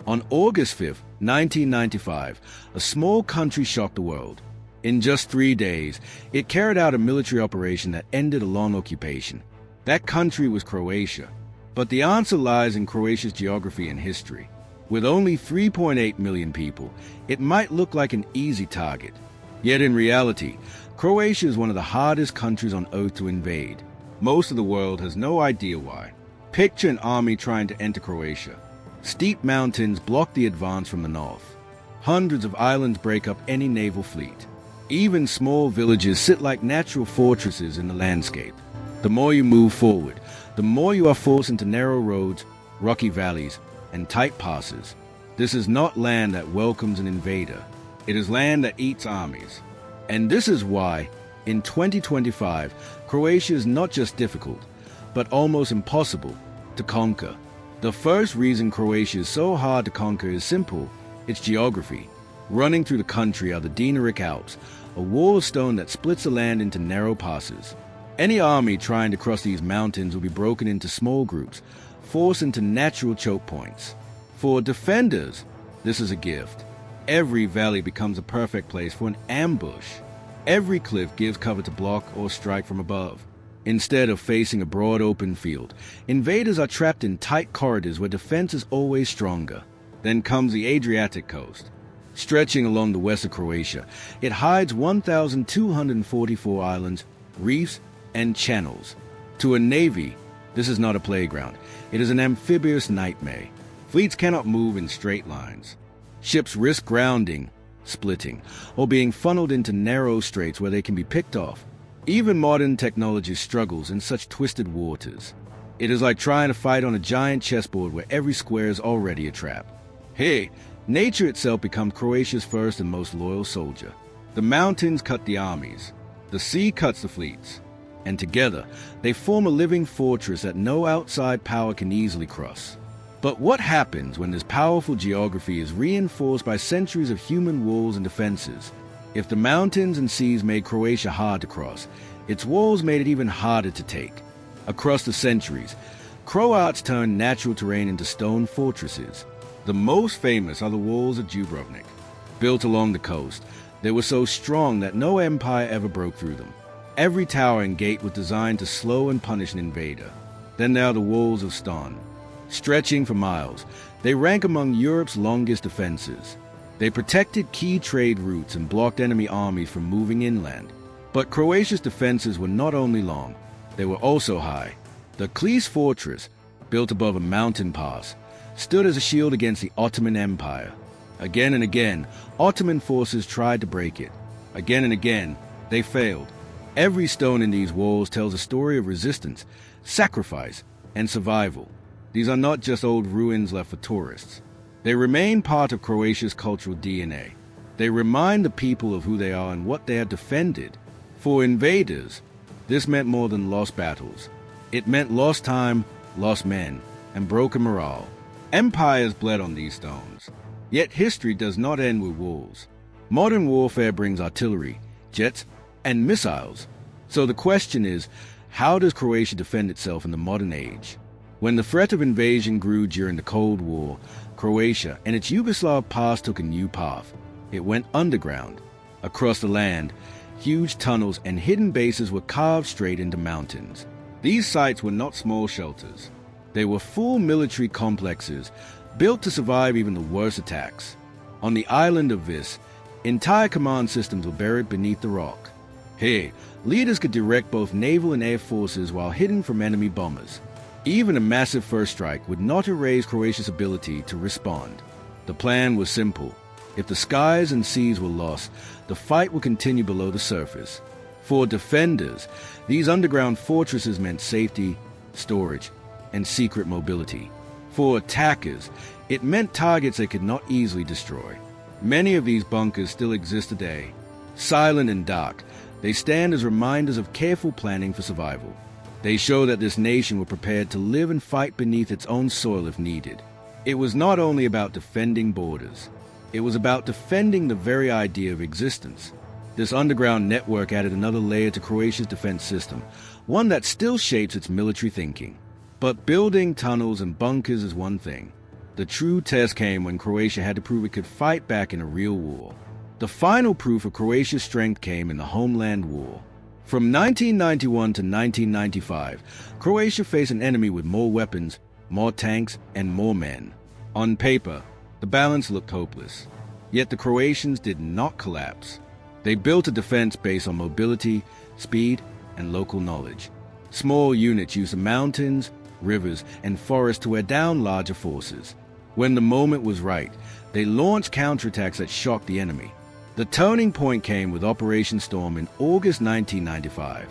On August 5, 1995, a small country shocked the world. In just 3 days, it carried out a military operation that ended a long occupation. That country was Croatia. But the answer lies in Croatia's geography and history. With only 3.8 million people, it might look like an easy target. Yet in reality, Croatia is one of the hardest countries on earth to invade. Most of the world has no idea why. Picture an army trying to enter Croatia. Steep mountains block the advance from the north. Hundreds of islands break up any naval fleet. Even small villages sit like natural fortresses in the landscape. The more you move forward, the more you are forced into narrow roads, rocky valleys, and tight passes. This is not land that welcomes an invader. It is land that eats armies. And this is why, in 2025, Croatia is not just difficult, but almost impossible to conquer. The first reason Croatia is so hard to conquer is simple: its geography. Running through the country are the Dinaric Alps, a wall of stone that splits the land into narrow passes. Any army trying to cross these mountains will be broken into small groups, forced into natural choke points. For defenders, this is a gift. Every valley becomes a perfect place for an ambush. Every cliff gives cover to block or strike from above. Instead of facing a broad open field, invaders are trapped in tight corridors where defense is always stronger. Then comes the Adriatic coast. Stretching along the west of Croatia, it hides 1,244 islands, reefs, and channels. To a navy, this is not a playground. It is an amphibious nightmare. Fleets cannot move in straight lines. Ships risk grounding, splitting, or being funneled into narrow straits where they can be picked off. Even modern technology struggles in such twisted waters. It is like trying to fight on a giant chessboard where every square is already a trap. Hey, nature itself becomes Croatia's first and most loyal soldier. The mountains cut the armies. The sea cuts the fleets. And together, they form a living fortress that no outside power can easily cross. But what happens when this powerful geography is reinforced by centuries of human walls and defenses? If the mountains and seas made Croatia hard to cross, its walls made it even harder to take. Across the centuries, Croats turned natural terrain into stone fortresses. The most famous are the walls of Dubrovnik. Built along the coast, they were so strong that no empire ever broke through them. Every tower and gate was designed to slow and punish an invader. Then there are the walls of stone. Stretching for miles, they rank among Europe's longest defenses. They protected key trade routes and blocked enemy armies from moving inland. But Croatia's defenses were not only long, they were also high. The Klis fortress, built above a mountain pass, stood as a shield against the Ottoman Empire. Again and again, Ottoman forces tried to break it. Again and again, they failed. Every stone in these walls tells a story of resistance, sacrifice, and survival. These are not just old ruins left for tourists. They remain part of Croatia's cultural DNA. They remind the people of who they are and what they have defended. For invaders, this meant more than lost battles. It meant lost time, lost men, and broken morale. Empires bled on these stones. Yet history does not end with walls. Modern warfare brings artillery, jets, and missiles. So the question is, how does Croatia defend itself in the modern age? When the threat of invasion grew during the Cold War, Croatia and its Yugoslav past took a new path. It went underground. Across the land, huge tunnels and hidden bases were carved straight into mountains. These sites were not small shelters. They were full military complexes, built to survive even the worst attacks. On the island of Vis, entire command systems were buried beneath the rock. Here, leaders could direct both naval and air forces while hidden from enemy bombers. Even a massive first strike would not erase Croatia's ability to respond. The plan was simple. If the skies and seas were lost, the fight would continue below the surface. For defenders, these underground fortresses meant safety, storage, and secret mobility. For attackers, it meant targets they could not easily destroy. Many of these bunkers still exist today. Silent and dark, they stand as reminders of careful planning for survival. They show that this nation was prepared to live and fight beneath its own soil if needed. It was not only about defending borders. It was about defending the very idea of existence. This underground network added another layer to Croatia's defense system, one that still shapes its military thinking. But building tunnels and bunkers is one thing. The true test came when Croatia had to prove it could fight back in a real war. The final proof of Croatia's strength came in the Homeland War. From 1991 to 1995, Croatia faced an enemy with more weapons, more tanks, and more men. On paper, the balance looked hopeless. Yet the Croatians did not collapse. They built a defense based on mobility, speed, and local knowledge. Small units used the mountains, rivers, and forests to wear down larger forces. When the moment was right, they launched counterattacks that shocked the enemy. The turning point came with Operation Storm in August 1995.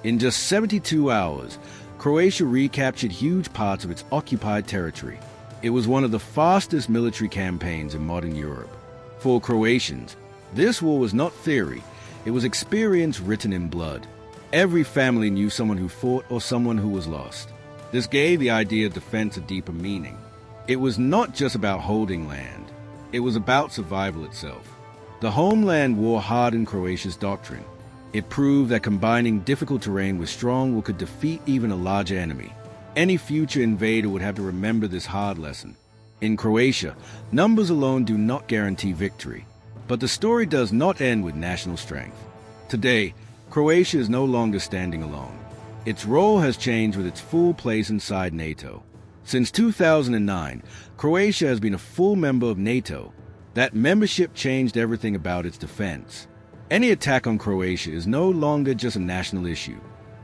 In just 72 hours, Croatia recaptured huge parts of its occupied territory. It was one of the fastest military campaigns in modern Europe. For Croatians, this war was not theory, it was experience written in blood. Every family knew someone who fought or someone who was lost. This gave the idea of defense a deeper meaning. It was not just about holding land, it was about survival itself. The Homeland War hardened Croatia's doctrine. It proved that combining difficult terrain with strong will could defeat even a larger enemy. Any future invader would have to remember this hard lesson. In Croatia, numbers alone do not guarantee victory. But the story does not end with national strength. Today, Croatia is no longer standing alone. Its role has changed with its full place inside NATO. Since 2009, Croatia has been a full member of NATO. That membership changed everything about its defense. Any attack on Croatia is no longer just a national issue.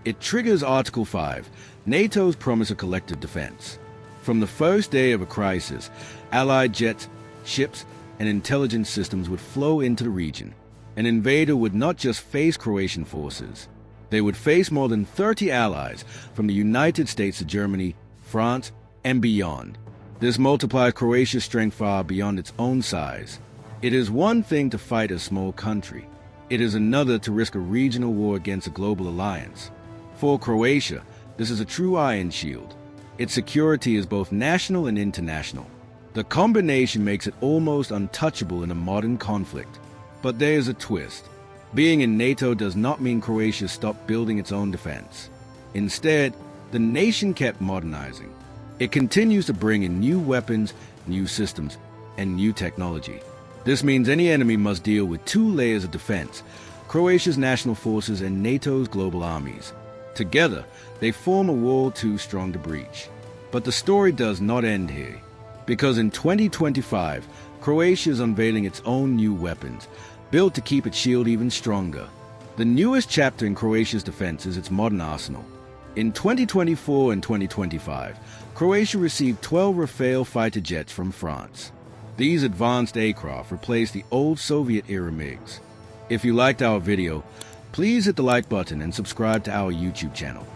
It triggers Article 5, NATO's promise of collective defense. From the first day of a crisis, Allied jets, ships, and intelligence systems would flow into the region. An invader would not just face Croatian forces. They would face more than 30 allies from the United States to Germany, France, and beyond. This multiplies Croatia's strength far beyond its own size. It is one thing to fight a small country. It is another to risk a regional war against a global alliance. For Croatia, this is a true iron shield. Its security is both national and international. The combination makes it almost untouchable in a modern conflict. But there is a twist. Being in NATO does not mean Croatia stopped building its own defense. Instead, the nation kept modernizing. It continues to bring in new weapons, new systems, and new technology. This means any enemy must deal with two layers of defense: Croatia's national forces and NATO's global armies. Together, they form a wall too strong to breach. But the story does not end here. Because in 2025, Croatia is unveiling its own new weapons, built to keep its shield even stronger. The newest chapter in Croatia's defense is its modern arsenal. In 2024 and 2025, Croatia received 12 Rafale fighter jets from France. These advanced aircraft replaced the old Soviet-era MiGs. If you liked our video, please hit the like button and subscribe to our YouTube channel.